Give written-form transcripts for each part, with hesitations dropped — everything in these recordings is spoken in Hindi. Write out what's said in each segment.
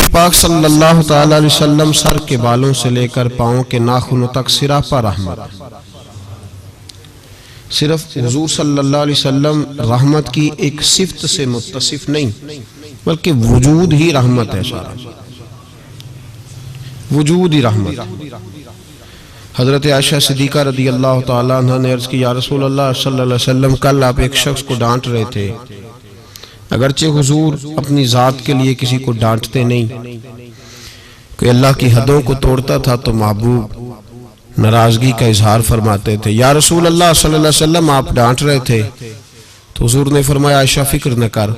पाक सल्लल्लाहु ताला अलैहि वसल्लम सर के बालों से लेकर पाँव के नाखूनों तक सिरापा रहमत। सिर्फ हुजूर सल्लल्लाहु अलैहि वसल्लम रहमत की एक सिफ्त से मुत्तसिफ नहीं, बल्कि वजूद ही रहमत है। सारा वजूद ही रहमत। हजरत आयशा सिद्दीका रदी अल्लाह ताला अन्हा ने अर्ज की, या रसूल अल्लाह सल्लल्लाहु अलैहि वसल्लम, कल आप एक शख्स को डांट रहे थे। अगरचे हुजूर अपनी ज़ात के लिए किसी को डांटते नहीं, कोई अल्लाह की हदों को तोड़ता था तो महबूब नाराजगी का इजहार फरमाते थे। या रसूल अल्लाह सल्लल्लाहु अलैहि वसल्लम, आप डांट रहे थे। तो हुजूर ने फरमाया, आयशा फिक्र न कर,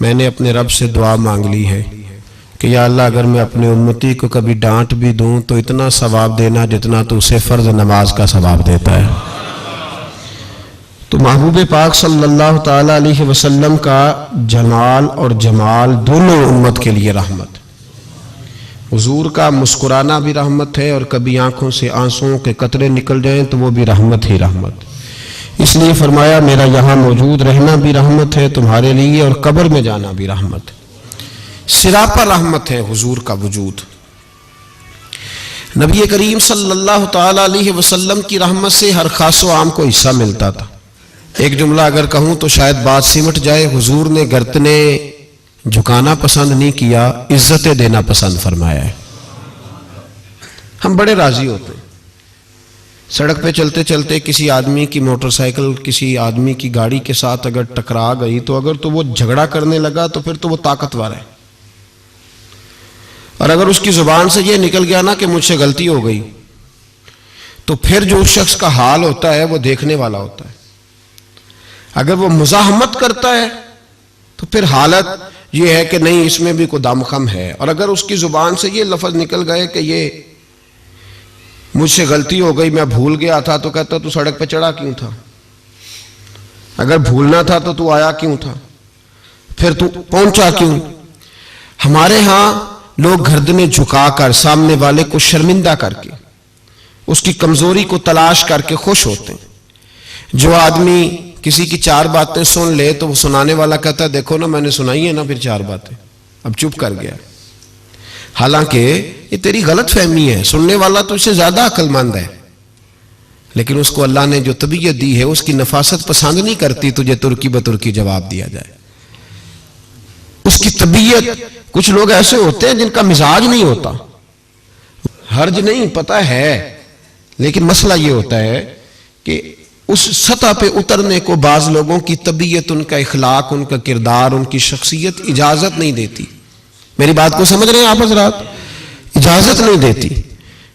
मैंने अपने रब से दुआ मांग ली है कि या अल्लाह, अगर मैं अपनी उम्मती को कभी डांट भी दूं तो इतना सवाब देना जितना तो उसे फर्ज नमाज का सवाब देता है। तो महबूब पाक सल्लल्लाहु ताला अलैहि वसल्लम का जमाल और जमाल दोनों उम्मत के लिए रहमत। हुजूर का मुस्कुराना भी रहमत है, और कभी आंखों से आंसुओं के कतरे निकल जाएं तो वो भी रहमत ही रहमत। इसलिए फरमाया, मेरा यहाँ मौजूद रहना भी रहमत है तुम्हारे लिए, और कब्र में जाना भी रहमत है। सिरापा रहमत है हुजूर का वजूद। नबी करीम सल्लल्लाहु ताला अलैहि वसल्लम की रहमत से हर खासो आम को हिस्सा मिलता था। एक जुमला अगर कहूं तो शायद बात सिमट जाए, हुजूर ने गर्दने झुकाना पसंद नहीं किया, इज्जतें देना पसंद फरमाया है। हम बड़े राजी होते हैं सड़क पे चलते चलते किसी आदमी की मोटरसाइकिल किसी आदमी की गाड़ी के साथ अगर टकरा गई, तो अगर तो वो झगड़ा करने लगा तो फिर तो वो ताकतवर है, और अगर उसकी जुबान से ये निकल गया ना कि मुझसे गलती हो गई, तो फिर जो उस शख्स का हाल होता है वो देखने वाला होता है। अगर वो मुज़ाहमत करता है तो फिर हालत ये है कि नहीं, इसमें भी कोई दमखम है। और अगर उसकी जुबान से ये लफ्ज निकल गए कि ये मुझसे गलती हो गई, मैं भूल गया था, तो कहता तू सड़क पे चढ़ा क्यों था? अगर भूलना था तो तू आया क्यों था? फिर तू पहुंचा क्यों? हमारे यहां लोग गर्दनें झुकाकर सामने वाले को शर्मिंदा करके उसकी कमजोरी को तलाश करके खुश होते हैं। जो आदमी किसी की चार बातें सुन ले तो वो सुनाने वाला कहता है, देखो ना मैंने सुनाई है ना फिर चार बातें, अब चुप कर गया। हालांकि ये तेरी गलत फहमी है, सुनने वाला तो इससे ज्यादा अक्लमंद है, लेकिन उसको अल्लाह ने जो तबीयत दी है उसकी नफासत पसंद नहीं करती तुझे तुर्की बतुर्की जवाब दिया जाए। उसकी तबीयत, कुछ लोग ऐसे होते हैं जिनका मिजाज नहीं होता, हर्ज नहीं पता है, लेकिन मसला ये होता है कि उस सतह पे उतरने को बाज लोगों की तबीयत, उनका इखलाक, उनका किरदार, उनकी शख्सियत इजाजत नहीं देती। मेरी बात को समझ रहे हैं आप हजरात? इजाजत नहीं देती,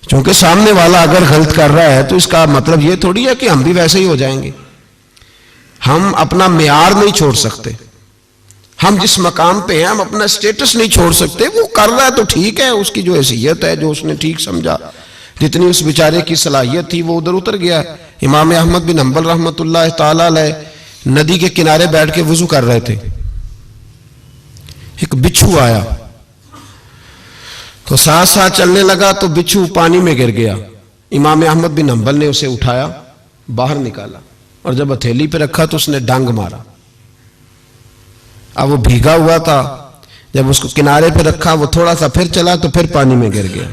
क्योंकि सामने वाला अगर गलत कर रहा है तो इसका मतलब ये थोड़ी है कि हम भी वैसे ही हो जाएंगे। हम अपना मियार नहीं छोड़ सकते, हम जिस मकाम पे हैं हम अपना स्टेटस नहीं छोड़ सकते। वो कर रहा है तो ठीक है, उसकी जो हैसियत है, जो उसने ठीक समझा, जितनी उस बेचारे की सलाहियत थी वो उधर उतर गया। इमाम अहमद बिन हंबल रहमतुल्लाह ताला अलैह नदी के किनारे बैठ के वुजू कर रहे थे। एक बिच्छू आया तो साथ साथ चलने लगा तो बिच्छू पानी में गिर गया। इमाम अहमद बिन हंबल ने उसे उठाया, बाहर निकाला, और जब हथेली पे रखा तो उसने डंग मारा। अब वो भीगा हुआ था, जब उसको किनारे पे रखा वो थोड़ा सा फिर चला तो फिर पानी में गिर गया।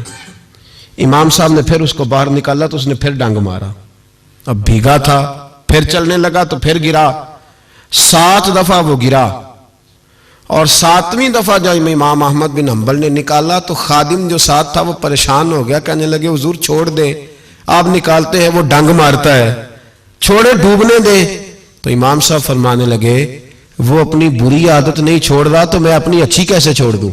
इमाम साहब ने फिर उसको बाहर निकाला तो उसने फिर डंग मारा। अब भीगा था, फिर चलने लगा तो फिर गिरा। 7 दफा वो गिरा, और 7वीं दफा जब इमाम अहमद बिन हंबल ने निकाला तो खादिम जो साथ था वो परेशान हो गया, कहने लगे हुजूर छोड़ दे, आप निकालते हैं वो डंग मारता है, छोड़े डूबने दे। तो इमाम साहब फरमाने लगे, वो अपनी बुरी आदत नहीं छोड़ रहा तो मैं अपनी अच्छी कैसे छोड़ दूं?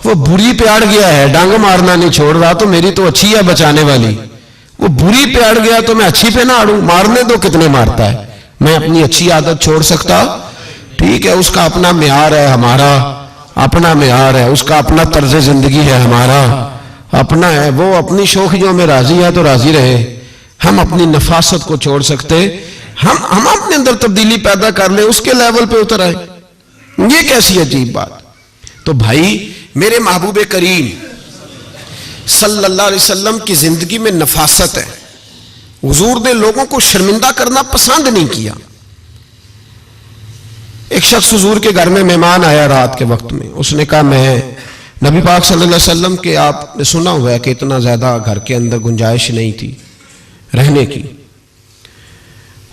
वो बुरी पे अड़ गया है, डंग मारना नहीं छोड़ रहा, तो मेरी तो अच्छी है बचाने वाली। वो बुरी पे अड़ गया तो मैं अच्छी पे ना अड़ूं, मारने दो, कितने मारता है, मैं अपनी अच्छी आदत छोड़ सकता? ठीक है, उसका अपना मियार है, हमारा अपना मियार है, उसका अपना तर्ज जिंदगी है, हमारा अपना है। वो अपनी शौखियों में राजी है तो राजी रहे, हम अपनी नफासत को छोड़ सकते? हम अपने अंदर तब्दीली पैदा कर ले, उसके लेवल पे उतर आए, ये कैसी अजीब बात। तो भाई मेरे महबूब करीम सल्लल्लाहु अलैहि वसल्लम की जिंदगी में नफासत है। हुजूर ने लोगों को शर्मिंदा करना पसंद नहीं किया। एक शख्स हुजूर के घर में मेहमान आया रात के वक्त में, उसने कहा मैं नबी पाक सल्लल्लाहु अलैहि वसल्लम के आपने सुना हुआ है कि इतना ज़्यादा घर के अंदर गुंजाइश नहीं थी रहने की।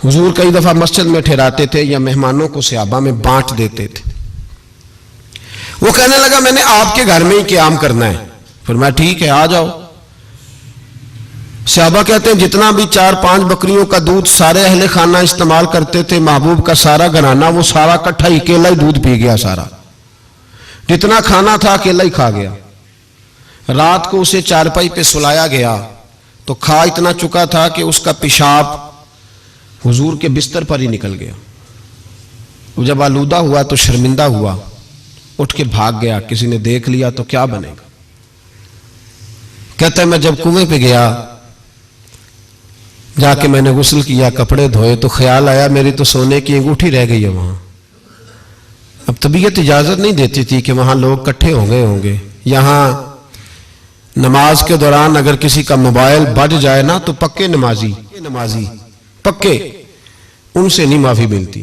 हुजूर कई दफ़ा मस्जिद में ठहराते थे या मेहमानों को सहाबा में बांट देते थे। वो कहने लगा मैंने आपके घर में ही क़याम करना है। फिर मैं ठीक है आ जाओ। सहाबा कहते हैं जितना भी 4-5 बकरियों का दूध सारे अहले खाना इस्तेमाल करते थे, महबूब का सारा घराना वो सारा इकट्ठा ही अकेला ही दूध पी गया। सारा जितना खाना था अकेला ही खा गया। रात को उसे चारपाई पे सुलाया गया तो खा इतना चुका था कि उसका पेशाब हुजूर के बिस्तर पर ही निकल गया। वो जब आलूदा हुआ तो शर्मिंदा हुआ, उठ के भाग गया। किसी ने देख लिया तो क्या बनेगा। कहता है मैं जब कुएं पे गया, जाके मैंने गुस्ल किया, कपड़े धोए तो ख्याल आया मेरी तो सोने की अंगूठी रह गई है वहां। अब तबीयत इजाजत नहीं देती थी कि वहां लोग इकट्ठे हो गए होंगे। यहां नमाज के दौरान अगर किसी का मोबाइल बज जाए ना तो पक्के नमाजी पक्के, उनसे नहीं माफी मिलती।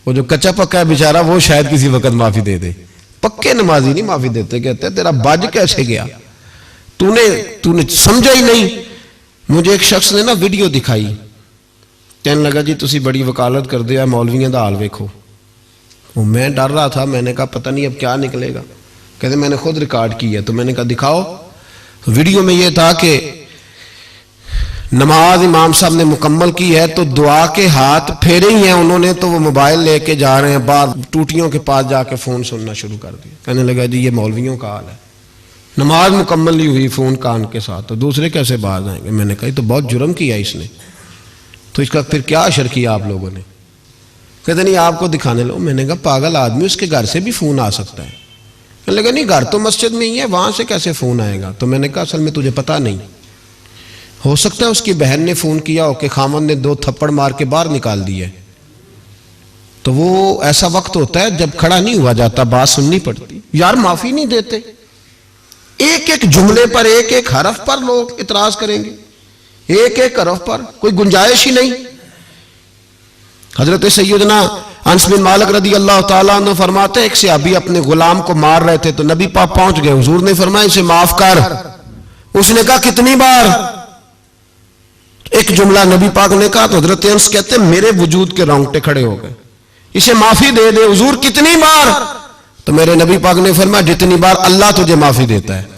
वो जो कच्चा पक्का है बेचारा वो शायद किसी वक्त माफी दे दे, पक्के नमाजी नहीं माफी देते। कहते तेरा बज कैसे गया, तूने समझा ही नहीं। मुझे एक शख्स ने ना वीडियो दिखाई, कहने लगा जी तुसी बड़ी वकालत कर दिया मौलवियों का हाल वेखो। वो मैं डर रहा था, मैंने कहा पता नहीं अब क्या निकलेगा। कहते मैंने खुद रिकॉर्ड की है। तो मैंने कहा दिखाओ। वीडियो में यह था कि नमाज इमाम साहब ने मुकम्मल की है तो दुआ के हाथ फेरे ही हैं उन्होंने, तो वो मोबाइल लेके जा रहे हैं बाहर, टूटियों के पास जाके फोन सुनना शुरू कर दिया। कहने लगा जी ये मौलवियों का हाल है, नमाज मुकम्मल नहीं हुई फोन कान के साथ, तो दूसरे कैसे बाहर जाएंगे। मैंने कहा तो बहुत जुर्म किया इसने, तो इसका फिर क्या असर किया आप लोगों ने। कहते नहीं आपको दिखाने लो। मैंने कहा पागल आदमी, उसके घर से भी फोन आ सकता है। कहने लगा नहीं घर तो मस्जिद में ही है, वहां से कैसे फोन आएगा। तो मैंने कहा असल में तुझे पता नहीं, हो सकता है उसकी बहन ने फोन किया हो कि खामन ने 2 थप्पड़ मार के बाहर निकाल दिए। तो वो ऐसा वक्त होता है जब खड़ा नहीं हुआ जाता, बात सुननी पड़ती। यार माफी नहीं देते, एक एक जुमले पर एक एक हरफ पर लोग इतराज करेंगे, एक एक हरफ पर कोई गुंजाइश ही नहीं। हजरत सैयदना अनस बिन मालिक रदी अल्लाह ताला अन्हु फरमाते हैं एक सहाबी अपने गुलाम को मार रहे थे तो नबी पाक पहुंच गए। हुजूर ने फरमाया इसे माफ कर। उसने कहा कितनी बार। एक जुमला नबी पाक ने कहा तो हजरत अनस कहते हैं मेरे वजूद के रोंगटे खड़े हो गए। इसे माफी दे दे। हुजूर कितनी बार। तो मेरे नबी पाक ने फरमाया जितनी बार अल्लाह तुझे माफी देता है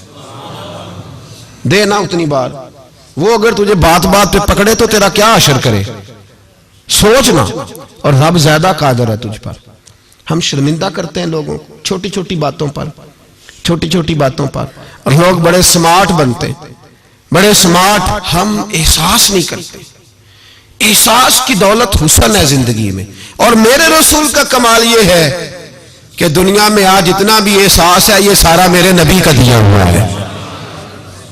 दे ना उतनी बार। वो अगर तुझे बात बात पे पकड़े तो तेरा क्या असर करे, सोचना। और रब ज्यादा कादर है तुझ पर। हम शर्मिंदा करते हैं लोगों को छोटी छोटी बातों पर, छोटी छोटी बातों पर, और लोग बड़े स्मार्ट बनते हैं, बड़े स्मार्ट। हम एहसास नहीं करते। एहसास की दौलत हुस्न है जिंदगी में। और मेरे रसूल का कमाल यह है कि दुनिया में आज जितना भी एहसास है ये सारा मेरे नबी का दिया हुआ है।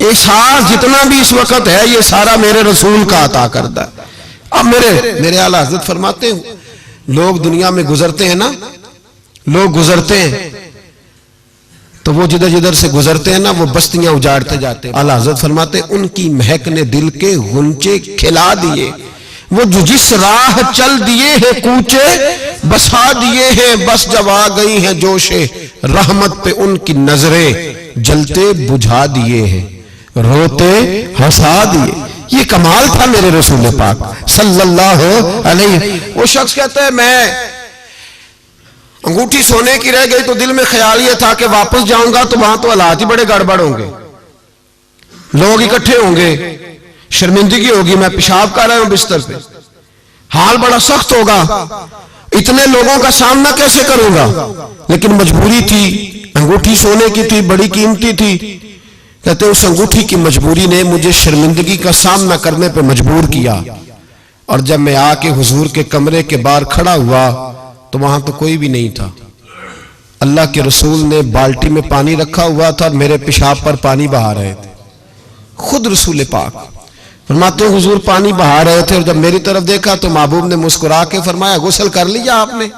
एहसास जितना भी इस वक्त है ये सारा मेरे रसूल का अता करता है। अब मेरे आला हज़रत फरमाते हैं लोग दुनिया में गुजरते हैं ना, लोग गुजरते हैं तो वो जिधर जिधर से गुजरते हैं ना वो बस्तियां उजाड़ते जाते हैं। आला हज़रत फरमाते हैं उनकी महक ने दिल के गुंचे खिला दिए, वो जो जिस राह चल दिए हैं कूचे बसा दिए हैं, बस जब आ गई हैं जोशे रहमत पे उनकी नजरें जलते बुझा दिए हैं, रोते हंसा दिए। ये कमाल था मेरे रसूल पाक सल्लल्लाहु अलैहि। वो शख्स कहता है मैं अंगूठी सोने की रह गई तो दिल में ख्याल ये था कि वापस जाऊंगा तो वहां तो हालात ही बड़े गड़बड़ होंगे, लोग इकट्ठे होंगे, शर्मिंदगी होगी, मैं पेशाब कर रहा हूं बिस्तर पे, हाल बड़ा सख्त होगा, इतने लोगों का सामना कैसे करूंगा। लेकिन मजबूरी थी, अंगूठी सोने की थी, बड़ी कीमती थी। कहते उस अंगूठी की मजबूरी ने मुझे शर्मिंदगी का सामना करने पे मजबूर किया। और जब मैं आके हुजूर के कमरे के बाहर खड़ा हुआ तो वहां तो कोई भी नहीं था। अल्लाह के रसूल ने बाल्टी में पानी रखा हुआ था, मेरे पेशाब पर पानी बहा रहे थे। खुद रसूल पाक फरमाते हुजूर पानी बहा रहे थे और जब मेरी तरफ देखा तो महबूब ने मुस्कुरा के फरमाया गुस्ल कर लिया आपने।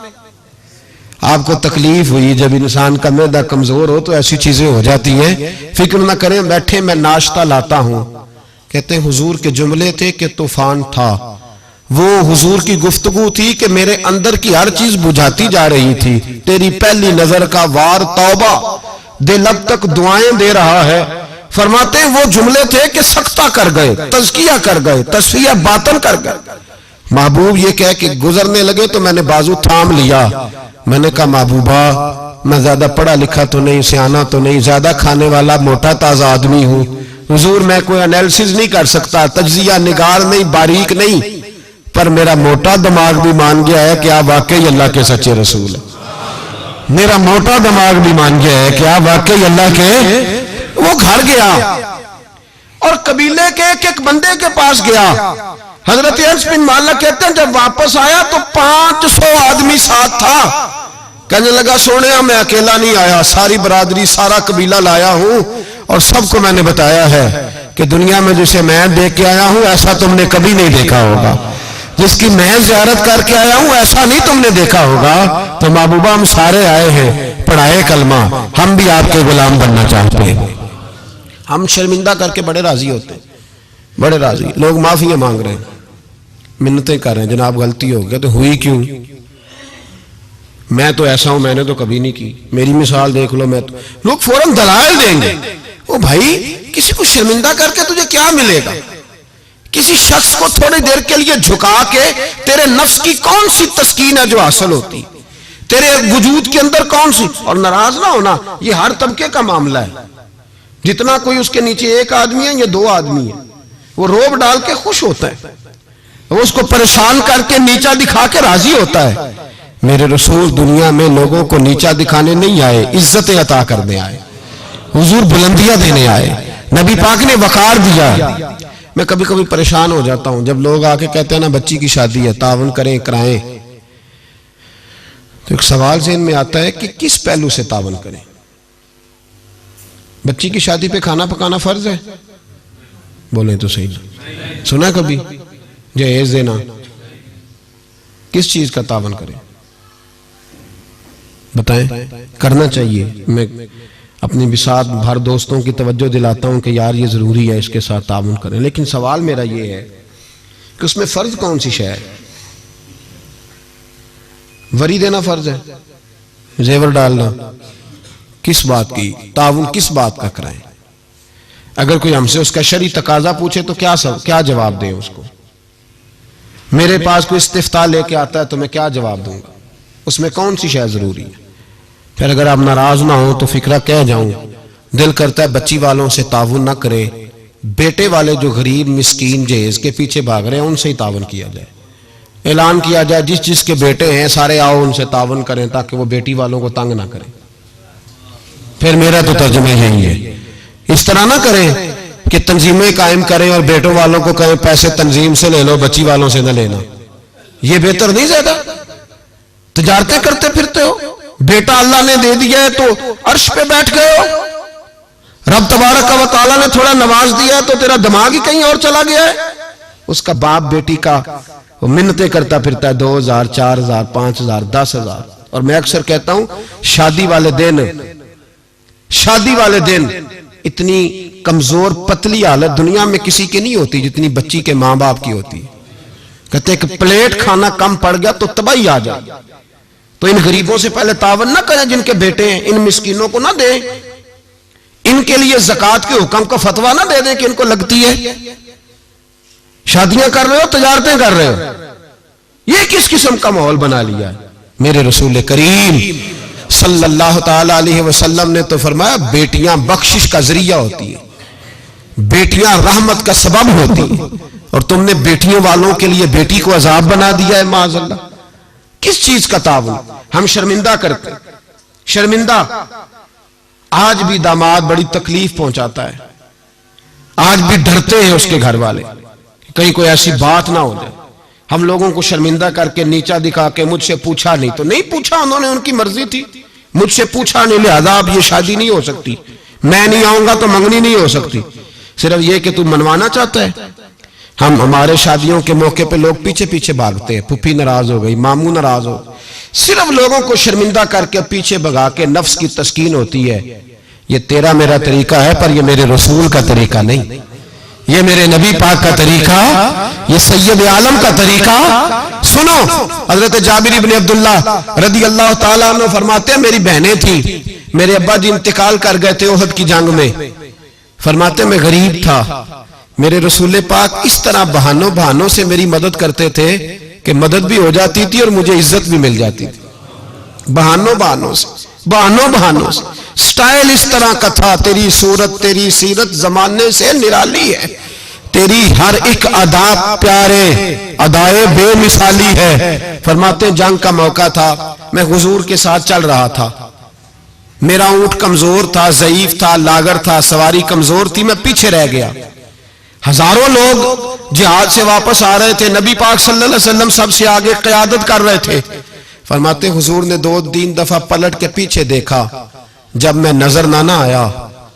आपको तकलीफ हुई, जब इंसान का मैदा कमजोर हो तो ऐसी चीजें हो जाती हैं, फिक्र ना करें, बैठे मैं नाश्ता लाता हूं। कहते हैं हुजूर के जुमले थे कि तूफान था, वो हुजूर की गुफ्तगू थी कि मेरे अंदर की हर चीज बुझाती जा रही थी। तेरी पहली नजर का वार तौबा, दिल अब तक दुआएं दे रहा है। फरमाते हैं वो जुमले थे कि सख्ता कर गए, तज़किया कर गए, तस्फिया बातन कर गए। महबूब ये कह के गुजरने लगे तो मैंने बाजू थाम लिया। मैंने कहा महबूबा, मैं ज्यादा पढ़ा लिखा तो नहीं, सियाना तो नहीं, ज्यादा खाने वाला मोटा ताजा आदमी हूं। हुजूर मैं कोई एनालिसिस नहीं कर सकता, तज्जिया निगार नहीं, बारीक नहीं, पर मेरा मोटा दिमाग भी मान गया है कि आप वाकई अल्लाह के सच्चे रसूल हैं। मेरा मोटा दिमाग भी मान गया है कि आप वाकई अल्लाह के। वो घर गया और कबीले के एक बंदे के पास गया। हजरत अनस बिन मालिक कहते हैं जब वापस आया तो 500 आदमी साथ था। कहने लगा सोने मैं अकेला नहीं आया, सारी बरादरी सारा कबीला लाया हूं और सबको मैंने बताया है कि दुनिया में जिसे मैं देख के आया हूं ऐसा तुमने कभी नहीं देखा होगा, जिसकी मैं ज़ियारत करके आया हूं ऐसा नहीं तुमने देखा होगा। तो महबूबा हम सारे आए हैं, पढ़ाए कलमा, हम भी आपके गुलाम बनना चाहते हैं। हम शर्मिंदा करके बड़े राजी होते हैं, बड़े राजी। लोग माफियां मांग रहे हैं, मिन्नतें कर रहे हैं, जनाब गलती हो गई। तो हुई क्यों? मैं तो ऐसा हूं, मैंने तो कभी नहीं की, मेरी मिसाल देख लो। मैं तो लोग फौरन दलाल देंगे। ओ भाई, किसी को शर्मिंदा करके तुझे क्या मिलेगा? किसी शख्स को थोड़ी देर के लिए झुका के तेरे नफ्स की कौन सी तस्कीन है जो हासिल होती, तेरे वजूद के अंदर कौन सी? और नाराज ना होना, ये हर तबके का मामला है। जितना कोई उसके नीचे एक आदमी है या 2 आदमी है, वो रोब डाल के खुश होता है, वो उसको परेशान करके नीचा दिखा के राजी होता है। मेरे रसूल दुनिया में लोगों को नीचा दिखाने नहीं आए, इज्जतें अता करने आए, हुजूर बुलंदियां देने आए, नबी पाक ने वकार दिया। मैं कभी कभी परेशान हो जाता हूं जब लोग आके कहते हैं ना बच्ची की शादी है, तावन करें कराएं, तो एक सवाल ज़हन में आता है कि किस पहलू से तावन करें। बच्ची की शादी पे खाना पकाना फर्ज है? बोले तो सही ना। सुना कभी जहेज देना? किस चीज का तावन करें बताएं? करना चाहिए। मैं अपनी बिसात भर दोस्तों की तवज्जो दिलाता हूं कि यार ये जरूरी है, इसके साथ तावन करें। लेकिन सवाल मेरा ये है कि उसमें फर्ज कौन सी शय है? वरी देना फर्ज है, जेवर डालना किस बात की? ताउन किस बात का कराएं? अगर कोई हमसे उसका शरई तकाजा पूछे तो क्या जवाब दें उसको? मेरे पास कोई इस्तिफ्ता लेके आता है तो मैं क्या जवाब दूंगा? उसमें कौन सी शय जरूरी है? फिर अगर आप नाराज ना हो तो फिक्रा कह जाऊं, दिल करता है बच्ची वालों से ताउन ना करे, बेटे वाले जो गरीब मिस्कीन जहेज के पीछे भाग रहे हैं उनसे ही तावन किया जाए। ऐलान किया जाए जिस जिसके बेटे हैं सारे आओ उनसे तावन करें ताकि वो बेटी वालों को तंग ना करें। फिर मेरा तो तर्जुमा यही है। इस तरह ना करें कि तंजीमें कायम करें और बेटों वालों को कहें पैसे तंजीम से ले लो, बच्ची वालों से न लेना। ये बेहतर नहीं? ज्यादा तजारतें करते फिरते हो, बेटा अल्लाह ने दे दिया है तो अर्श पे बैठ गए हो, रब तबारक व तआला ने थोड़ा नवाज दिया है तो तेरा दिमाग ही कहीं और चला गया है। उसका बाप बेटी का वो मिन्नतें करता फिरता है 2000, 4000, 5000, 10,000। और मैं अक्सर कहता हूं शादी वाले दिन इतनी कमजोर पतली हालत दुनिया में किसी की नहीं होती जितनी बच्ची के मां बाप की होती। कहते हैं कि प्लेट खाना कम पड़ गया तो तबाही आ जाए। तो इन गरीबों से पहले तावन ना करें जिनके बेटे हैं, इन मिस्कीनों को ना दें, इनके लिए ज़कात के हुक्म का फतवा ना दे दें कि इनको लगती है। शादियां कर रहे हो, तजारतें कर रहे हो, ये किस किस्म का माहौल बना लिया है? मेरे रसूल करीम सल्लल्लाहु ताला अलैहि वसल्लम ने तो फरमाया बेटियां बख्शिश का जरिया होती है, बेटियां रहमत का सबब होती है, और तुमने बेटियों वालों के लिए बेटी को अजाब बना दिया है। माज़अल्लाह, किस चीज का तावन? हम शर्मिंदा करते, शर्मिंदा। आज भी दामाद बड़ी तकलीफ पहुंचाता है, आज भी डरते हैं उसके घर वाले कहीं कोई ऐसी बात ना हो जाए। हम लोगों को शर्मिंदा करके नीचा दिखा के मुझसे पूछा नहीं तो नहीं पूछा, उन्होंने उनकी मर्जी थी, मुझसे पूछा नहीं लिहाजा अब ये शादी नहीं हो सकती, मैं नहीं आऊंगा तो मंगनी नहीं हो सकती। सिर्फ ये कि तू मनवाना चाहता है। हम हमारे शादियों के मौके पे लोग पीछे पीछे भागते हैं, पुप्पी नाराज हो गई, मामू नाराज हो, सिर्फ लोगों को शर्मिंदा करके पीछे भगा के नफ्स की तस्कीन होती है। ये तेरा मेरा तरीका है पर ये मेरे रसूल का तरीका नहीं, ये मेरे नबी पाक का तरीका, ये सैयद आलम का तरीका। सुनो, हजरत जाबिर इब्न अब्दुल्लाह रदी अल्लाह ताला अन्हु फरमाते हैं मेरी बहनें थी, मेरे अब्बा जी इंतकाल कर गए थे ओहद की जंग में। फरमाते मैं गरीब था, मेरे रसूल पाक इस तरह बहानों से मेरी मदद करते थे कि मदद भी हो जाती थी और मुझे इज्जत भी मिल जाती थी। बहानों से स्टाइल इस तरह का था। तेरी सूरत तेरी सीरत जमाने से निराली है, तेरी हर एक अदा प्यारे अदाए बेमिसाली है। फरमाते जंग का मौका था, मैं हुजूर के साथ चल रहा था, मेरा ऊंट कमजोर था, ज़ईफ था, लागर था, सवारी कमजोर थी, मैं पीछे रह गया। हजारों लोग जिहाद से वापस आ रहे थे, नबी पाक सल्लल्लाहु अलैहि वसल्लम सबसे आगे क़यादत कर रहे थे। फरमाते हुजूर ने 2-3 दफा पलट के पीछे देखा, जब मैं नजर ना आया।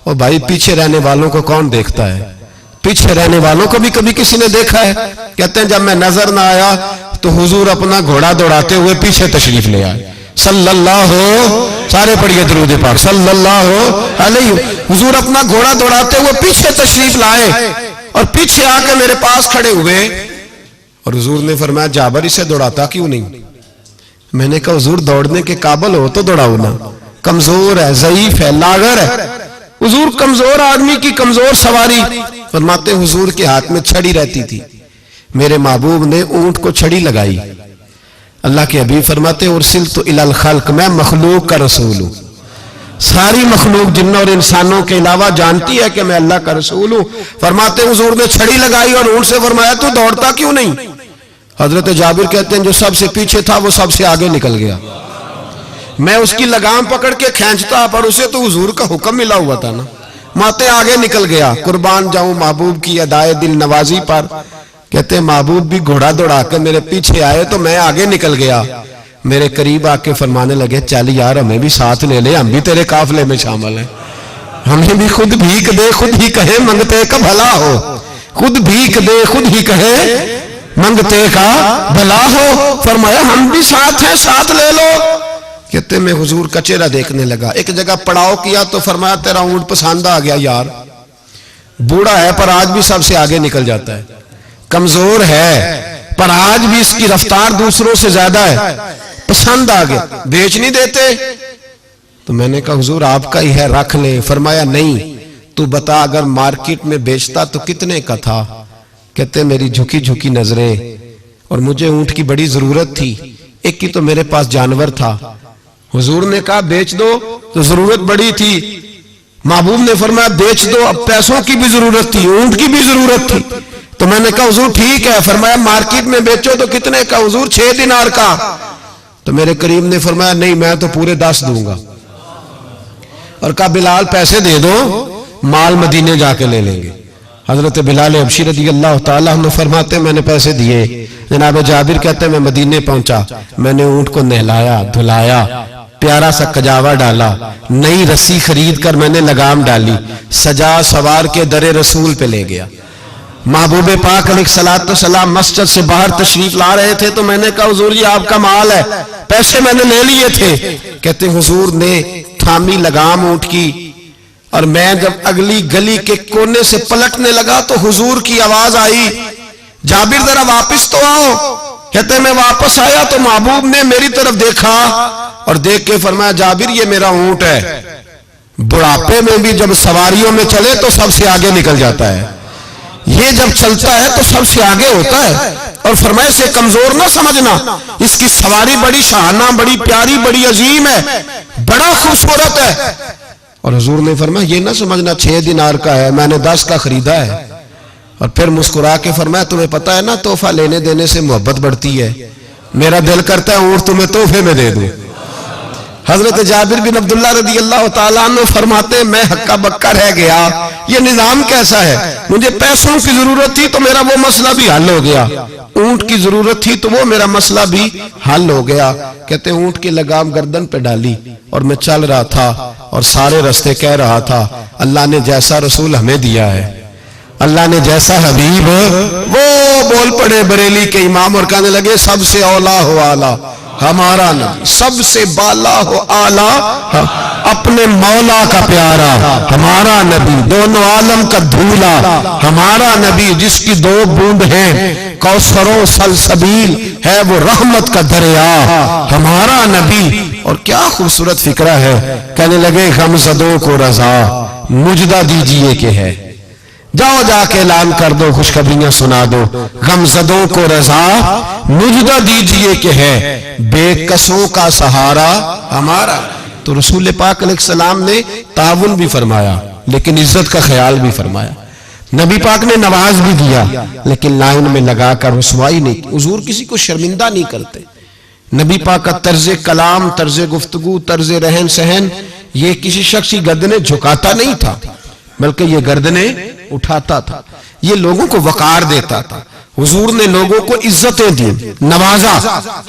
और भाई पीछे रहने वालों को कौन देखता है? पीछे रहने वालों को भी कभी किसी ने देखा है? कहते हैं जब मैं नजर ना आया तो हुजूर अपना घोड़ा दौड़ाते हुए पीछे तशरीफ ले आए। सल्लल्लाहु, सारे पढ़िए दुरूद पाक, सल्लल्लाहु अलैहि। हुजूर अपना घोड़ा दौड़ाते हुए पीछे तशरीफ लाए और पीछे आके मेरे पास खड़े हुए। और हुजूर ने फरमाया जाबर इसे दौड़ाता क्यों नहीं? मैंने कहा हुजूर दौड़ने के काबिल हो तो दौड़ाओ ना, कमजोर है, ज़ईफ है, लागर है। हुजूर कमजोर आदमी की कमजोर सवारी। फरमाते हुजूर के हाथ में छड़ी रहती थी, मेरे महबूब ने ऊंट को छड़ी लगाई। अल्लाह के हबीब फरमाते उरसिल तो इलल खल्क, मैं मखलूक का रसूल हूं। सारी मखलूक जिन्नों और इंसानों के अलावा जानती है कि मैं अल्लाह का रसूल हूं। फरमाते हुजूर ने छड़ी लगाई और ऊंट से फरमाया तू दौड़ता क्यों नहीं? हजरत जाबिर कहते हैं जो सबसे पीछे था वो सबसे आगे निकल गया। मैं उसकी लगाम पकड़ के खींचता, पर उसे तो हुजूर का हुक्म मिला हुआ था ना। माते आगे निकल गया। कुर्बान जाऊं महबूब की अदाए दिल नवाजी पर। कहते महबूब भी घोड़ा दौड़ा के मेरे पीछे आए तो मैं आगे निकल गया। मेरे करीब आके फरमाने लगे चल यार हमें भी साथ ले ले, हम भी तेरे काफिले में शामिल हैं, हमें भी खुद भीख दे खुद ही कहे मंगते का भला हो, खुद भीख दे खुद ही कहे मंगते का भला हो। फरमाया हम भी साथ हैं, साथ ले लो। कहते मैं हुजूर का चेहरा देखने लगा। एक जगह पड़ाव किया तो फरमाया तेरा ऊंट पसंद आ गया यार, बूढ़ा है पर आज भी सबसे आगे निकल जाता है, कमजोर है पर आज भी इसकी रफ्तार दूसरों से ज्यादा है, पसंद आ गया, बेच नहीं देते? तो मैंने कहा हुजूर आपका ही है, रख ले। फरमाया नहीं, तू बता अगर मार्केट में बेचता तो कितने का था? कहते मेरी झुकी झुकी नजरें और मुझे ऊंट की बड़ी जरूरत थी, एक की तो मेरे पास जानवर था। हुजूर ने कहा बेच दो, तो जरूरत बड़ी थी। महबूब ने फरमाया बेच दो, अब पैसों की भी जरूरत थी, ऊंट की भी जरूरत थी। तो मैंने कहा हुजूर ठीक है। फरमाया मार्केट में बेचो तो कितने का? हुजूर 6 दिनार का। तो मेरे करीब ने फरमाया नहीं मैं तो पूरे 10 दूंगा। और कहा बिलाल पैसे दे दो, माल मदीने जाके ले लेंगे। हजरत बिलाल हबशी रज़ी अल्लाह तआला अन्हु फरमाते मैंने पैसे दिए। जनाब जाबिर कहते मैं मदीने पहुंचा, मैंने ऊंट को नहलाया धुलाया, प्यारा सा कजावा डाला, नई रस्सी खरीद कर मैंने लगाम डाली, सजा सवार के दरे रसूल पे ले गया। महबूब पाक अलैहिस्सलाम मस्जिद से बाहर तशरीफ ला रहे थे तो मैंने कहा हुजूर जी आपका माल है, पैसे मैंने ले लिए थे। कहते हुजूर ने थामी लगाम ऊंट की और मैं जब अगली गली के कोने से पलटने लगा तो हुजूर की आवाज आई जाबिर जरा वापस तो आओ। कहते मैं वापस आया तो महबूब ने मेरी तरफ देखा और देख के फरमाया जाबिर ये मेरा ऊंट है, बुढ़ापे में भी जब सवारियों में चले तो सबसे आगे निकल जाता है, ये जब चलता है तो सबसे आगे होता है। और फरमाए से कमजोर ना समझना, इसकी सवारी बड़ी शाहाना, बड़ी प्यारी, बड़ी अजीम है, बड़ा खूबसूरत है। और हुजूर ने फरमाया ये ना समझना 6 दिनार का है, मैंने 10 का खरीदा है। और फिर मुस्कुरा के फरमाया तुम्हें पता है ना तोहफा लेने देने से मोहब्बत बढ़ती है, मेरा दिल करता है ऊंट तुम्हें तोहफे में दे दूं। हजरत जाबिर बिन अब्दुल्लाह रज़ी अल्लाह तआला अन्हु फरमाते मैं हक्का बक्का रह गया, ये निजाम कैसा है? मुझे पैसों की जरूरत थी तो मेरा वो मसला भी हल हो गया, ऊंट की जरूरत थी तो वो मेरा मसला भी हल हो गया। कहते ऊंट की लगाम गर्दन पे डाली और मैं चल रहा था और सारे रास्ते कह रहा था अल्लाह ने जैसा रसूल हमें दिया है, अल्लाह ने जैसा हबीब, वो बोल पड़े बरेली के इमाम और कहने लगे सबसे औला हो आला हमारा नबी, सबसे बाला हो आला अपने मौला का प्यारा हमारा नबी, दोनों आलम का धूला हमारा नबी, जिसकी 2 बूंद हैं कौसरो सलसबील है वो रहमत का दरिया हमारा नबी। और क्या खूबसूरत फिक्रा है। कहने लगे गमज़दों को रजा मुजदा दीजिए कि है, जाओ जाके ऐलान कर दो, खुशखबरियां सुना दो। गमज़दों को रजा मुजदा दीजिए कि है, बेकसों का सहारा हमारा। तो रसूल पाक अलैहिस्सलाम ने ताउन भी फरमाया लेकिन इज्जत का ख्याल भी फरमाया। नबी पाक ने नवाज भी दिया लेकिन लाइन में लगाकर रुसवाई नहीं की। हुजूर किसी को शर्मिंदा नहीं करते। नबी पाक का तर्ज कलाम, तर्ज गुफ्तगू, तर्ज रहन सहन ये किसी शख्स की गर्दनें झुकाता नहीं था बल्कि ये गर्दनें उठाता था, ये लोगों को वकार देता था। हुजूर ने लोगों को इज्जतें दी, नवाजा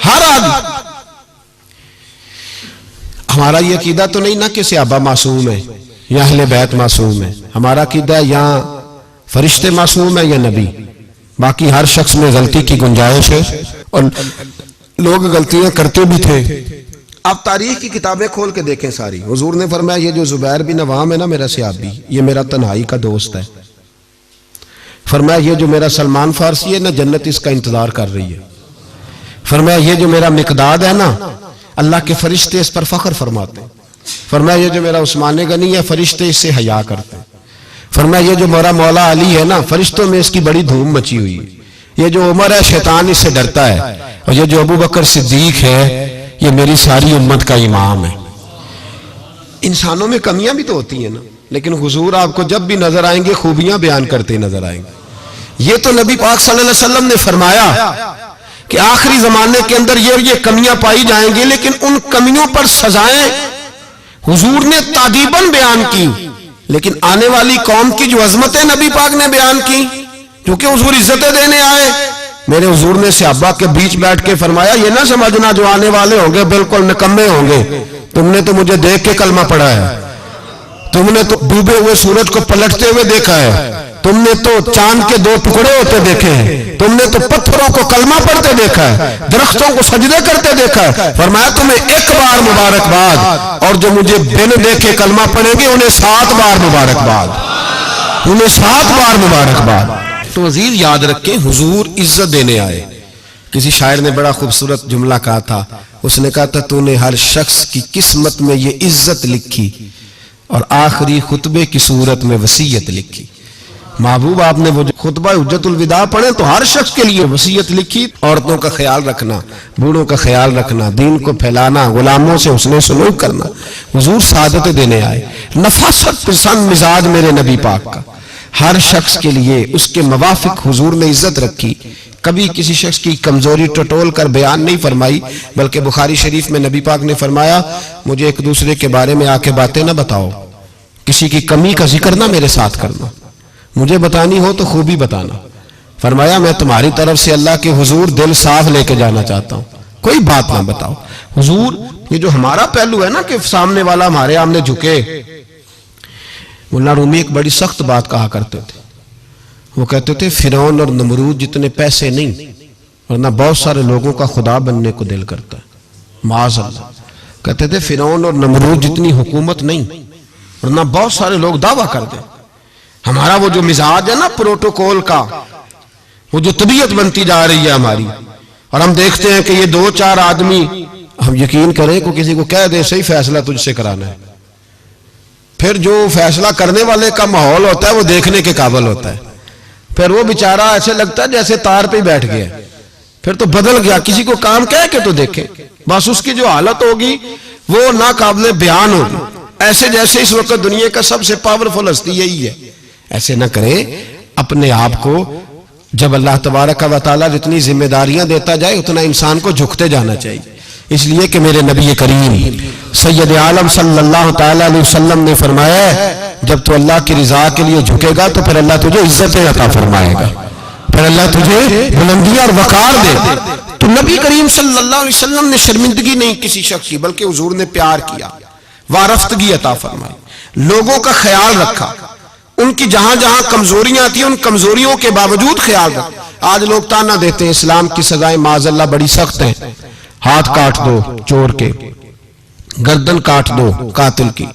हर आदमी। हमारा ये अकीदा तो नहीं ना कि सहाबा मासूम है या अहले बैत मासूम है। हमारा अकीदा या फरिश्ते मासूम है या नबी। बाकी हर शख्स में गलती की गुंजाइश है और लोग गलतियां करते भी थे। आप तारीख की किताबें खोल के देखें सारी। हुजूर ने फरमाया ये जो जुबैर बिन अवाम है ना मेरा सहाबी, ये मेरा तन्हाई का दोस्त है। फरमाया ये जो मेरा सलमान फारसी है ना जन्नत इसका इंतजार कर रही है। फरमाया ये जो मेरा मिकदाद है ना अल्लाह के फरिश्ते इस पर फख्र फरमाते हैं। फरमाया ये जो मेरा उस्मान गनी है फरिश्ते इससे हया करते हैं। फरमाया ये जो मेरा मौला अली है ना फरिश्तों में इसकी बड़ी धूम मची हुई है। ये जो उमर है शैतान इससे डरता है और ये जो अबू बकर सिद्दीक है ये मेरी सारी उम्मत का इमाम है। इंसानों में कमियां भी तो होती हैं ना, लेकिन हुजूर आपको जब भी नजर आएंगे खूबियां बयान करते नजर आएंगे। ये तो नबी पाक सल्लल्लाहु अलैहि वसल्लम ने फरमाया कि आखिरी जमाने के अंदर ये कमियां पाई जाएंगी, लेकिन उन कमियों पर सजाएं हुजूर ने तादीबन बयान की। लेकिन आने वाली कौम की जो अजमतें नबी पाक ने बयान की, क्योंकि हुजूर इज्जतें देने आए। मेरे हुजूर ने सहाबा के बीच बैठ के फरमाया ये ना समझना जो आने वाले होंगे बिल्कुल निकम्मे होंगे। तुमने तो मुझे देख के कलमा पढ़ा है, तुमने तो डूबे हुए सूरज को पलटते हुए देखा है, तुमने तो चांद के दो टुकड़े होते देखे हैं, तुमने तो पत्थरों को कलमा पढ़ते देखा है, दरख्तों को सजदे करते देखा है। फरमाया तुम्हें एक बार मुबारकबाद, और जो मुझे बिन देखे कलमा पढ़ेंगे उन्हें 7 बार मुबारकबाद, उन्हें 7 बार मुबारकबाद। तो अजीज याद रखें हुजूर इज्जत देने आए। किसी शायर ने बड़ा खूबसूरत जुमला कहा था, उसने कहा था तूने हर शख्स की किस्मत में ये इज्जत लिखी और आखिरी खुतबे की सूरत में वसीयत लिखी। महबूब आपने वो जो खुतबा हुज्जतुल विदा पढ़े तो हर शख्स के लिए वसीयत लिखी। औरतों का ख्याल रखना, बूढ़ों का ख्याल रखना, दीन को फैलाना, गुलामों से उसने सलूक करना। हुजूर सादत देने आए। नफासत पसंद मिजाज मेरे नबी पाक का, हर शख्स के लिए उसके मुवाफिक हुजूर ने इज्जत रखी। कभी किसी शख्स की कमजोरी टटोल कर बयान नहीं फरमाई, बल्कि बुखारी शरीफ में नबी पाक ने फरमाया मुझे एक दूसरे के बारे में आके बातें ना बताओ, किसी की कमी का जिक्र ना मेरे साथ करना, मुझे बतानी हो तो खूबी बताना। फरमाया मैं तुम्हारी तरफ से अल्लाह के हुजूर दिल साफ लेके जाना चाहता हूं, कोई बात ना बताओ। हुजूर ये जो हमारा पहलू है ना कि सामने वाला हमारे आमने झुके। मुल्ला रूमी एक बड़ी सख्त बात कहा करते थे। वो कहते थे फिरौन और नमरूद जितने पैसे नहीं, वरना बहुत सारे लोगों का खुदा बनने को दिल करता है। माज़अल्लाह कहते थे फिरौन और नमरूद जितनी हुकूमत नहीं, वरना बहुत सारे लोग दावा कर दे। हमारा वो जो मिजाज है ना प्रोटोकॉल का, वो जो तबीयत बनती जा रही है हमारी, और हम देखते हैं कि ये 2-4 आदमी, हम यकीन करें को किसी को कह दे सही फैसला तुझसे कराना है, फिर जो फैसला करने वाले का माहौल होता है वो देखने के काबिल होता है। फिर वो बेचारा ऐसे लगता है जैसे तार पे बैठ गया, फिर तो बदल गया। किसी को काम कह के तो देखे, बस उसकी जो हालत होगी वो ना काबिल बयान होगी, ऐसे जैसे इस वक्त दुनिया का सबसे पावरफुल हस्ती यही है। ऐसे ना करें अपने आप को। जब अल्लाह तबारक व तआला जितनी जिम्मेदारियां देता जाए उतना इंसान को झुकते जाना चाहिए। इसलिए कि मेरे नबी करीम सैयद आलम सल्लल्लाहु तआला अलैहि वसल्लम ने फरमाया जब तू अल्लाह की रिजा के लिए झुकेगा तो फिर अल्लाह तुझे इज्जतें अता फरमाएगा, फिर अल्लाह तुझे बुलंदियां और वकार दे। तो नबी करीम सल्लल्लाहु अलैहि वसल्लम ने शर्मिंदगी नहीं किसी शख्स की, बल्कि हुजूर ने प्यार किया, वारफ्तगी अता फरमाई, लोगों का ख्याल रखा, उनकी जहां जहां कमजोरियां थी उन कमजोरियों के बावजूद ख्याल रखा। आज लोग ताना देते हैं इस्लाम की सजाएं माज़अल्लाह बड़ी सख्त हैं, हाथ काट दो चोर के, गर्दन काट दो कातिल की,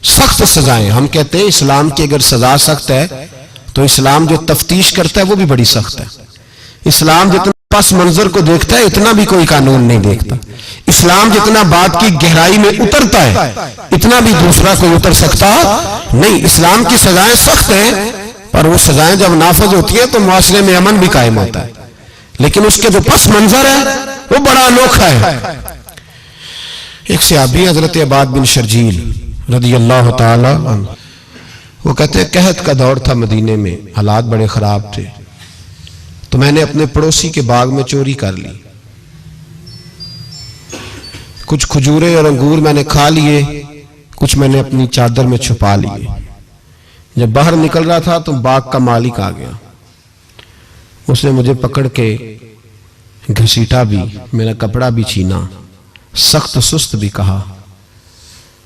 सख्त सजाएं। हम कहते हैं इस्लाम की अगर सजा सख्त है तो इस्लाम जो तफ्तीश करता है वो भी बड़ी सख्त है। इस्लाम जितना पस मंजर को देखता है, इतना भी कोई कानून नहीं देखता। इस्लाम जितना बात की गहराई में उतरता है, इतना भी दूसरा कोई उतर सकता नहीं। इस्लाम की सजाएं सख्त हैं, पर वो सजाएं जब नाफज होती है तो मुआशरे में अमन भी कायम होता है। लेकिन उसके जो पस मंजर है वो बड़ा अनोखा है। एक सहाबी हजरत अबाद बिन शर्जील रदी अल्लाह ताला अन्हु, वो कहते हैं कहत का दौर था मदीने में, हालात बड़े खराब थे, तो मैंने अपने पड़ोसी के बाग में चोरी कर ली। कुछ खजूरें और अंगूर मैंने खा लिए, कुछ मैंने अपनी चादर में छुपा लिए। जब बाहर निकल रहा था तो बाग का मालिक आ गया, उसने मुझे पकड़ के घसीटा भी, मेरा कपड़ा भी छीना, सख्त सुस्त भी कहा।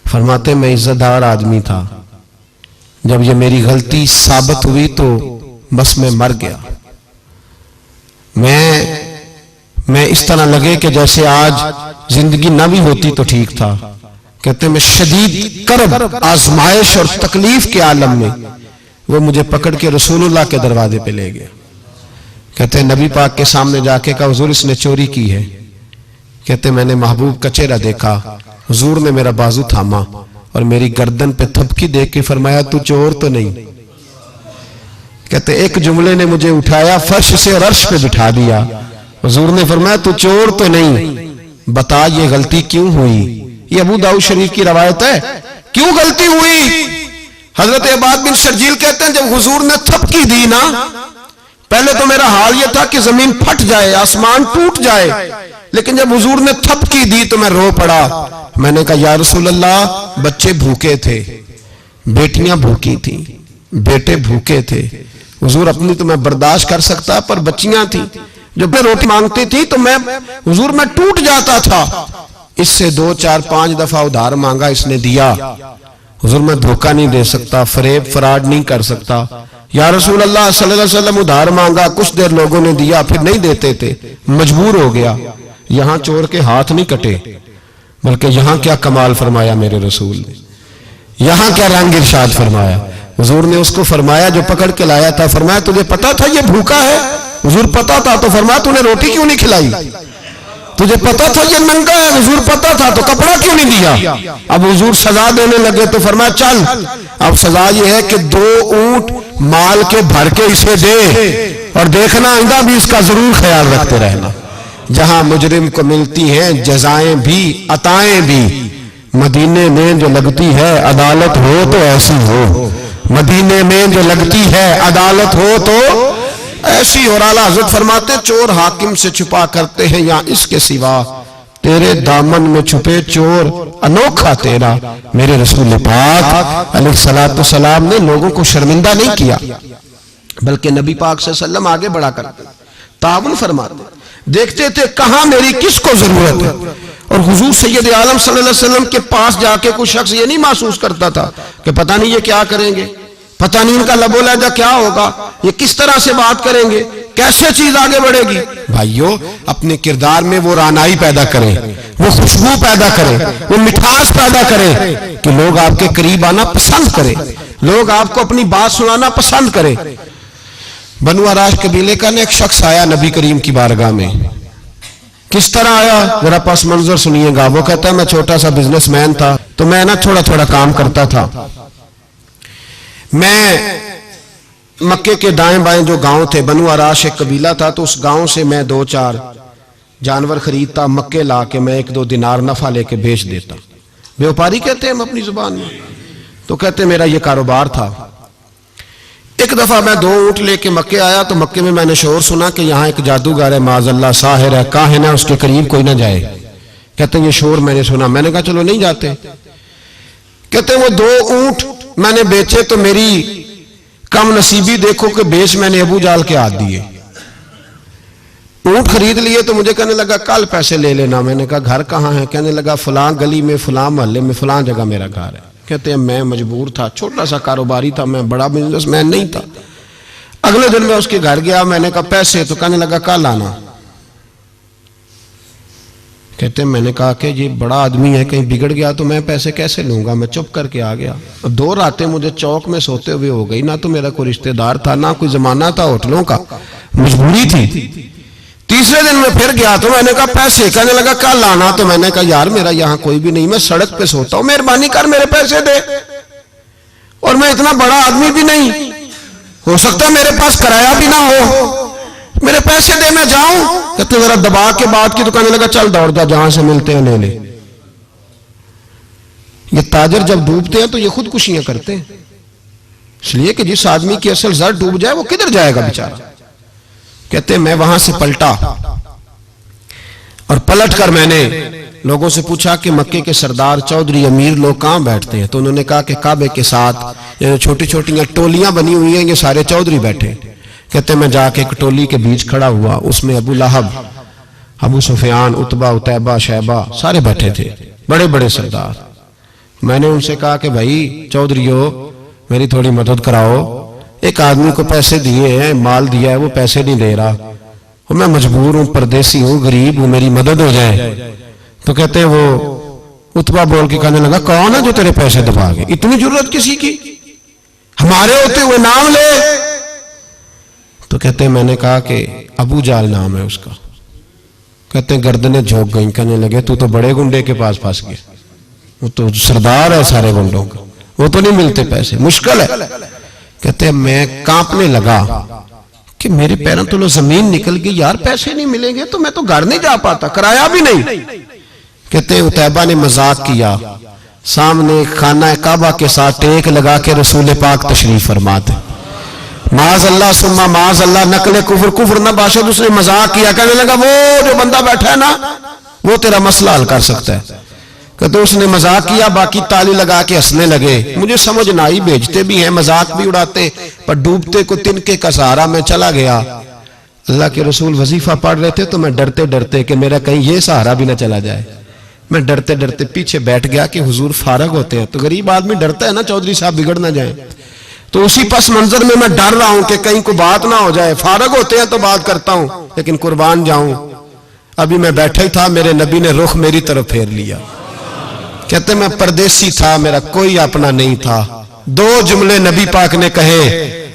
फरमाते मैं इज्जतदार आदमी था, जब ये मेरी गलती साबित हुई तो बस मैं मर गया। मैं इस तरह लगे कि जैसे आज जिंदगी ना भी होती तो ठीक था। कहते मैं शदीद करब, आजमाइश और तकलीफ के आलम में वो मुझे पकड़ के रसूलुल्लाह के दरवाजे पे ले गया। कहते नबी पाक के सामने जाके कहा हुजूर इसने चोरी की है। कहते मैंने महबूब का चेहरा देखा, हुजूर ने मेरा बाजू थामा और मेरी गर्दन पे थपकी दे के फरमाया तू चोर तो नहीं। कहते एक जुमले ने मुझे उठाया, फर्श से और अर्श पे बिठा दिया। हुजूर ने फरमाया तू चोर तो नहीं, बता ये गलती क्यों हुई। ये अबू दाऊद शरीफ की रवायत है। क्यों गलती हुई? हजरत अबाद बिन शर्जील कहते हैं जब हुजूर ने थपकी दी ना, पहले तो मेरा हाल यह था कि जमीन फट जाए, आसमान टूट जाए, लेकिन जब हुजूर ने थपकी दी तो मैं रो पड़ा। मैंने कहा या रसूल अल्लाह बच्चे भूखे थे, बेटियां भूखी थी, बेटे भूखे थे। हुजूर अपनी तो मैं बर्दाश्त कर सकता, पर बच्चियां थी जो रोटी मांगती थी तो मैं हुजूर में टूट जाता था। इससे 2, 4, 5 दफा उधार मांगा, इसने दिया। हुजूर मैं धोखा नहीं दे सकता, फरेब फराड नहीं कर सकता। या रसूल अल्लाह सल्लल्लाहु अलैहि वसल्लम उधार मांगा, कुछ देर लोगों ने दिया, फिर नहीं देते थे, मजबूर हो गया। यहां चोर के हाथ नहीं कटे, बल्कि यहां क्या कमाल फरमाया मेरे रसूल ने, यहां क्या रंग इरशाद फरमाया। हुजूर ने उसको फरमाया जो पकड़ के लाया था, फरमाया तुझे पता था ये भूखा है? हुजूर पता था। तो फरमाया तूने रोटी क्यों नहीं खिलाई? तुझे पता था ये नंगा है? हुजूर पता था। तो कपड़ा क्यों नहीं दिया? अब हुजूर सजा देने लगे तो फरमाया चल अब सजा ये है कि 2 ऊंट माल के भर के इसे दे, और देखना आइंदा भी इसका जरूर ख्याल रखते रहना। जहां मुजरिम को मिलती हैं जजाएं भी अताएं भी, मदीने में जो लगती है अदालत हो तो ऐसी हो, मदीने में जो लगती है अदालत हो तो ऐसी। और आला हज़रत फरमाते चोर हाकिम से छुपा करते हैं या इसके सिवा, तेरे दामन में छुपे चोर अनोखा तेरा। मेरे रसूल पाक अलैहिस्सलातु सलाम ने लोगों को शर्मिंदा नहीं किया, बल्कि नबी पाक सल्लल्लाहु अलैहि वसल्लम आगे बढ़ा करते, ताउन फरमाते, देखते थे कहां मेरी किसको जरूरत है। और हुजूर सैयद आलम सल्लल्लाहु अलैहि वसल्लम के पास जाके कोई शख्स ये नहीं महसूस करता था कि पता नहीं ये क्या करेंगे, पता नहीं इनका लबो लहजा क्या होगा, ये किस तरह से बात करेंगे, कैसे चीज आगे बढ़ेगी। भाइयों अपने किरदार में वो रानाई पैदा करें, वो खुशबू पैदा करें, वो मिठास पैदा करें कि लोग आपके करीब आना पसंद करें, लोग आपको अपनी बात सुनाना पसंद करें। बनु अराश कबीले का एक शख्स आया नबी करीम की बारगाह में। किस तरह आया जरा पस मंजर सुनिएगा। वो कहता है मैं छोटा सा बिजनेसमैन था, तो मैं ना थोड़ा थोड़ा काम करता था। मैं मक्के के दाएं बाएं जो गांव थे, बनु अराश एक कबीला था, तो उस गांव से मैं 2-4 जानवर खरीदता, मक्के ला के मैं 1-2 दिनार नफा लेके बेच देता। व्यापारी कहते हैं हम अपनी जुबान में। तो कहते मेरा ये कारोबार था। एक दफा मैं 2 ऊंट लेके मक्के आया, तो मक्के में मैंने शोर सुना कि यहाँ एक जादूगर है, माज़अल्लाह साहिर है, काहिन है, उसके करीब कोई ना जाए। कहते ये शोर मैंने सुना। मैंने कहा चलो नहीं जाते। कहते वो 2 ऊंट मैंने बेचे तो मेरी कम नसीबी देखो कि बेच मैंने अबू जाल के हाथ दिए। ऊंट खरीद लिए तो मुझे कहने लगा कल पैसे ले लेना। मैंने कहा घर कहाँ है? कहने लगा फलां गली में, फलां मोहल्ले में, फलां जगह मेरा घर है। कहते हैं मैं मजबूर था, छोटा सा कारोबारी था, मैं बड़ा बिजनेसमैन नहीं था। अगले दिन मैं उसके घर गया, मैंने कहा पैसे, तो कहने लगा कल आना। कहते हैं मैंने कहा कि ये बड़ा आदमी है, कहीं बिगड़ गया तो मैं पैसे कैसे लूंगा। मैं चुप करके आ गया। 2 रातें मुझे चौक में सोते हुए हो गई। ना तो मेरा कोई रिश्तेदार था, ना कोई जमाना था होटलों का, मजबूरी थी। तीसरे दिन मैं फिर गया तो मैंने कहा पैसे, कहने लगा कल आना। तो मैंने कहा यार मेरा यहां कोई भी नहीं, मैं सड़क पे सोता हूं, मेहरबानी कर मेरे पैसे दे, और मैं इतना बड़ा आदमी भी नहीं, हो सकता है मेरे पास किराया भी ना हो, मेरे पैसे दे मैं जाऊं। कहते जरा दबा के बात की तो कहने लगा चल दौड़ जा, जहां से मिलते हैं ले ले। ये ताजर जब डूबते हैं तो ये खुदकुशियां करते हैं, इसलिए कि जिस आदमी की असल जर डूब जाए वो किधर जाएगा बेचारा। कहते मैं वहां से पलटा और पलट कर मैंने लोगों से पूछा कि मक्के के सरदार चौधरी अमीर लोग कहां बैठते हैं। तो उन्होंने कहा कि काबे के साथ ये छोटी छोटी टोलियां बनी हुई हैं, ये सारे चौधरी बैठे। कहते मैं जाके एक टोली के बीच खड़ा हुआ, उसमें अबू लहब, अबू सुफियान, उतबा, उतैबा, शैबा सारे बैठे थे, बड़े बड़े सरदार। मैंने उनसे कहा कि भाई चौधरीयो मेरी थोड़ी मदद कराओ, एक आदमी को पैसे दिए हैं, माल दिया है, वो पैसे नहीं दे रहा, और मैं मजबूर हूं, परदेसी हूं, गरीब हूं, मेरी मदद हो जाए। तो कहते हैं वो उतबा बोल के कहने लगा कौन है जो तेरे पैसे दबा गए, इतनी जरूरत किसी की, हमारे होते हुए नाम ले। तो कहते हैं मैंने कहा कि अबू जाल नाम है उसका। कहते हैं गर्दनें झोंक गई, कहने लगे तू तो बड़े गुंडे के पास फंस गया, वो तो सरदार है सारे गुंडों का, वो तो नहीं मिलते पैसे, मुश्किल है। कहते हैं मैं कांपने लगा कि मेरे पैरों तो जमीन निकल गई, यार पैसे नहीं मिलेंगे तो मैं तो घर नहीं जा पाता, किराया भी नहीं। कहते हैं उतैबा ने मजाक किया, सामने खाना काबा के साथ टेक लगा के रसूल पाक तशरीफ फरमाते, माज अल्लाह सुम्मा माज अल्लाह, नकले कुफर, कुफर न बाशद, उसने मजाक किया, कहने लगा वो जो बंदा बैठा है ना वो तेरा मसला हल कर सकता है। कहते उसने मजाक किया, बाकी ताली लगा के हंसने लगे। मुझे समझ ना आई, भेजते भी हैं, मजाक भी उड़ाते, पर डूबते को तिनके का सहारा मैं चला गया। अल्लाह के रसूल वजीफा पढ़ रहे थे तो मैं डरते डरते कि मेरा कहीं ये सहारा भी ना चला जाए, मैं डरते डरते पीछे बैठ गया कि हुजूर फारग होते हैं। तो गरीब आदमी डरता है ना चौधरी साहब बिगड़ ना जाए, तो उसी पस मंजर में मैं डर रहा हूं कि कहीं को बात ना हो जाए, फारग होते हैं तो बात करता हूं, लेकिन कुर्बान जाऊं। अभी मैं बैठा ही था, मेरे नबी ने रुख मेरी तरफ फेर लिया। कहते मैं परदेसी था, मेरा कोई अपना नहीं था। दो जुमले नबी पाक ने कहे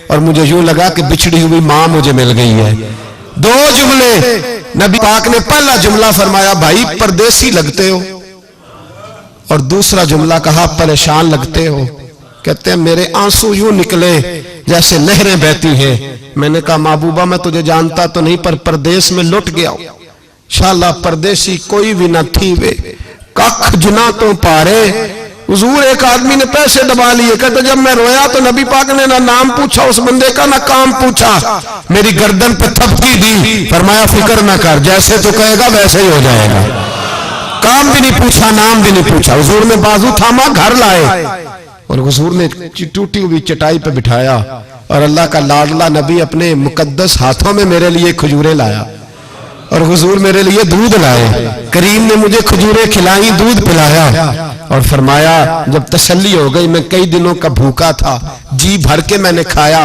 और मुझे यूं लगा कि बिछड़ी हुई मां मुझे मिल गई है। दो जुमले नबी पाक ने, पहला जुमला फरमाया भाई परदेसी लगते हो, और दूसरा जुमला कहा परेशान लगते हो। कहते हैं मेरे आंसू यूं निकले जैसे नहरें बहती हैं। मैंने कहा महबूबा मैं तुझे जानता तो नहीं, पर परदेश में लुट गया हूं, शाला परदेसी कोई भी ना थी वे, कख जुना तो पारे। हुजूर एक आदमी ने पैसे दबा लिए, कहते जब मैं रोया तो नबी पाक ने ना नाम पूछा उस बंदे का, ना काम पूछा, मेरी गर्दन पे थपकी दी, फरमाया फिक्र ना कर, जैसे तो कहेगा वैसे ही हो जाएगा। काम भी नहीं पूछा, नाम भी नहीं पूछा, हुजूर ने बाजू थामा, घर लाए, और हुजूर ने टूटी हुई चटाई पे बिठाया, और अल्लाह का लाडला नबी अपने मुकद्दस हाथों में मेरे लिए खजूरें लाया, और हुजूर मेरे लिए दूध लाए। करीम ने मुझे खजूरें खिलाई, दूध पिलाया, और फरमाया जब तसल्ली हो गई, मैं कई दिनों का भूखा था, जी भर के मैंने खाया।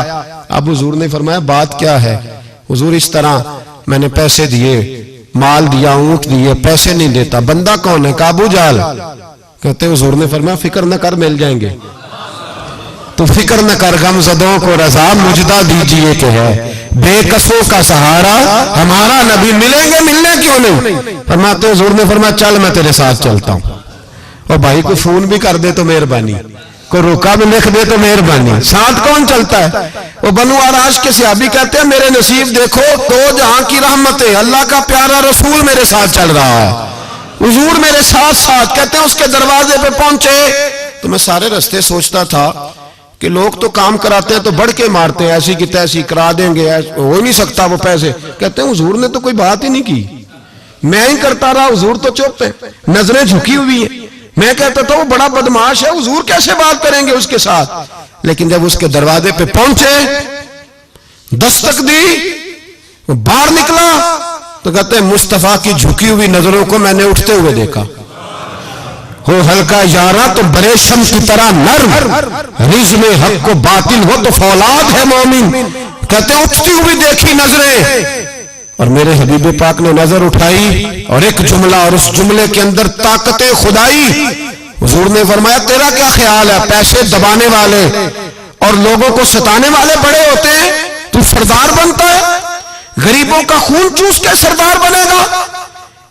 अब हुजूर ने फरमाया बात क्या है। हुजूर इस तरह मैंने पैसे दिए, माल दिया, ऊंट दिए, पैसे नहीं देता, बंदा कौन है? काबू जाल। कहते हुजूर ने फरमाया फिक्र न कर, मिल जाएंगे। तो फिक्र न कर, गमज़दों को रज़ा मुजदा दीजिए कि है बेकसों का सहारा हमारा नबी, मिलेंगे, मिलने क्यों नहीं। फरमाते हुजूर ने फरमाया चल मैं तेरे साथ चलता हूं, और भाई को फोन भी कर दे तो मेहरबानी, को रोका भी लिख दे तो मेहरबानी। साथ कौन चलता है? वो बनु आराश के सहाबी कहते हैं मेरे नसीब देखो, दो जहां की रहमत है, अल्लाह का प्यारा रसूल मेरे साथ चल रहा है, हुजूर मेरे साथ साथ। कहते हैं उसके दरवाजे पे पहुंचे तो मैं सारे रास्ते सोचता था कि लोग तो काम कराते हैं तो बढ़ के मारते हैं, ऐसी की तैसी करा देंगे, हो ही नहीं सकता वो पैसे। कहते हैं हुजूर ने तो कोई बात ही नहीं की, मैं ही करता रहा, हुजूर तो चुप है, नजरें झुकी हुई है। मैं कहता था वो बड़ा बदमाश है, हुजूर कैसे बात करेंगे उसके साथ। लेकिन जब उसके दरवाजे पे पहुंचे, दस्तक दी, वो बाहर निकला, तो कहते हैं मुस्तफा की झुकी हुई नजरों को मैंने उठते हुए देखा। हो हल्का यारा तो बड़े शम्स की तरह नर्म, रिज़ में हक को बातिल हो तो फौलाद है मोमिन। कहते उठती हुई देखी नजरें, और मेरे हबीब पाक ने नजर उठाई और एक जुमला, और उस जुमले के अंदर ताकत खुदाई। हुजूर ने फरमाया तेरा क्या ख्याल है, पैसे दबाने वाले और लोगों को सताने वाले बड़े होते हैं, तू सरदार बनता है, गरीबों का खून चूस के सरदार बनेगा,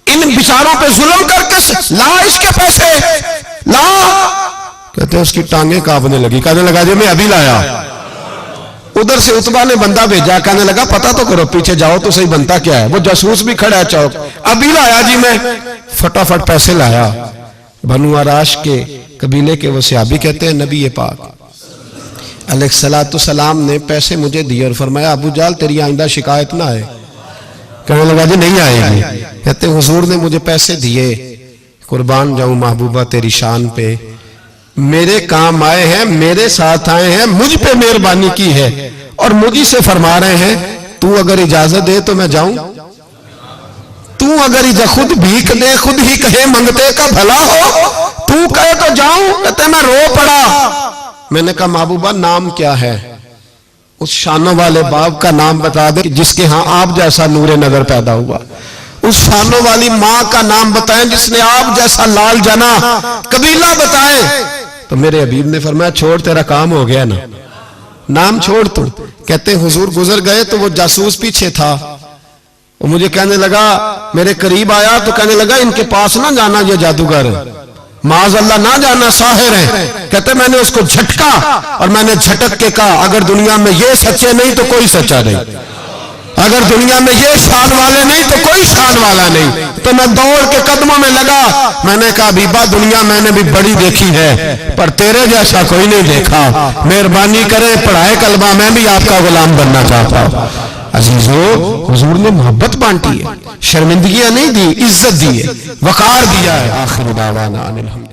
इन बेचारों पे जुल्म करके ला इसके पैसे ला। कहते हैं उसकी टांगे कांपने लगी, कहने लगा जी मैं अभी लाया। उधर से उतबा ने बंदा भेजा, कहने लगा पता तो करो, पीछे जाओ तो सही बनता क्या है। वो जासूस भी खड़ा है चौक, अभी लाया जी मैं, फटाफट पैसे लाया। बनु आराश के कबीले के वो सहाबी कहते हैं नबी पाक अलैहिस्सलाम ने पैसे मुझे दिए और फरमाया अबू जाल तेरी आइंदा शिकायत ना आए। कहने लगा जी नहीं आएगी। कहते हुजूर ने मुझे पैसे दिए, कुर्बान जाऊं महबूबा तेरी शान पे, मेरे काम आए हैं, मेरे साथ आए हैं, मुझ पे मेहरबानी की है और मुझी से फरमा रहे हैं तू अगर इजाजत दे तो मैं जाऊं। तू अगर खुद भीख दे, खुद ही कहे मंगते का भला हो, तू कहे तो जाऊं। कहते मैं रो पड़ा। मैंने कहा महबूबा नाम क्या है? उस शानों वाले बाप का नाम बता दे जिसके यहां आप जैसा नूरे नजर पैदा हुआ। उस शानों वाली मां का नाम बताएं जिसने आप जैसा लाल जना। कबीला बताएं। तो मेरे हबीब ने फरमाया छोड़ तेरा काम हो गया ना, नाम छोड़ तू। कहते हुजूर गुजर गए तो वो जासूस पीछे था, वो मुझे कहने लगा, मेरे करीब आया तो कहने लगा इनके पास ना जाना, ये जादूगर माज अल्लाह ना जाना, साहिर है। कहते मैंने उसको झटका और मैंने झटक के कहा अगर दुनिया में ये सच्चे नहीं तो कोई सच्चा नहीं, अगर दुनिया में ये शान वाले नहीं तो कोई शान वाला नहीं। तो मैं दौड़ के कदमों में लगा, मैंने कहा बीबा दुनिया मैंने भी बड़ी देखी है पर तेरे जैसा कोई नहीं देखा, मेहरबानी करे पढ़ाए कलमा, मैं भी आपका गुलाम बनना चाहता हूं। अजीजों हुजूर ने मोहब्बत बांटी है, शर्मिंदगियां नहीं दी, इज्जत दी है, वकार दिया है। आखिर दावाना अनिल हम्दुलिल्लाह।